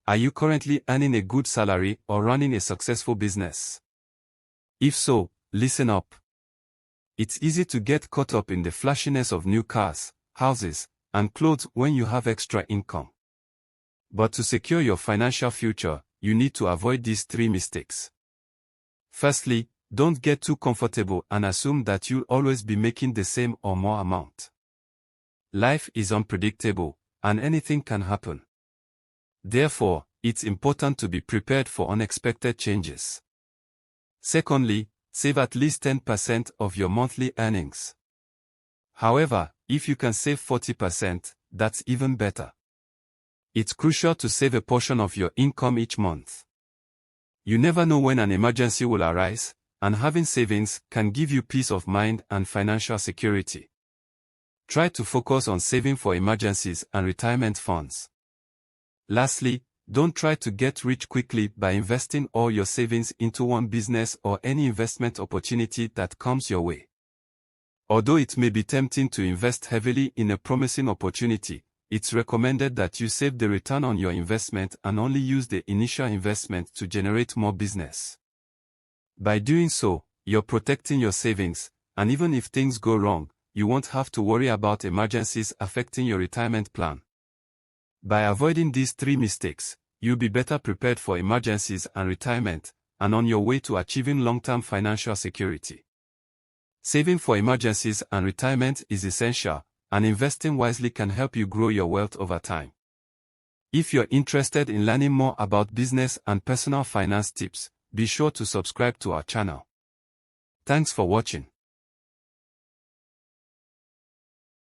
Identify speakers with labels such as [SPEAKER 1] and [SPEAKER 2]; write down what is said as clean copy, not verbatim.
[SPEAKER 1] Are you currently earning a good salary or running a successful business? If so, listen up. It's easy to get caught up in the flashiness of new cars, houses, and clothes when you have extra income. But to secure your financial future, you need to avoid these 3 mistakes. Firstly, don't get too comfortable and assume that you'll always be making the same or more amount. Life is unpredictable, and anything can happen. Therefore, it's important to be prepared for unexpected changes. Secondly, save at least 10% of your monthly earnings. However, if you can save 40%, that's even better. It's crucial to save a portion of your income each month. You never know when an emergency will arise, and having savings can give you peace of mind and financial security. Try to focus on saving for emergencies and retirement funds. Lastly, don't try to get rich quickly by investing all your savings into one business or any investment opportunity that comes your way. Although it may be tempting to invest heavily in a promising opportunity, it's recommended that you save the return on your investment and only use the initial investment to generate more business. By doing so, you're protecting your savings, and even if things go wrong, you won't have to worry about emergencies affecting your retirement plan. By avoiding these 3 mistakes, you'll be better prepared for emergencies and retirement, and on your way to achieving long-term financial security. Saving for emergencies and retirement is essential, and investing wisely can help you grow your wealth over time. If you're interested in learning more about business and personal finance tips, be sure to subscribe to our channel. Thanks for watching.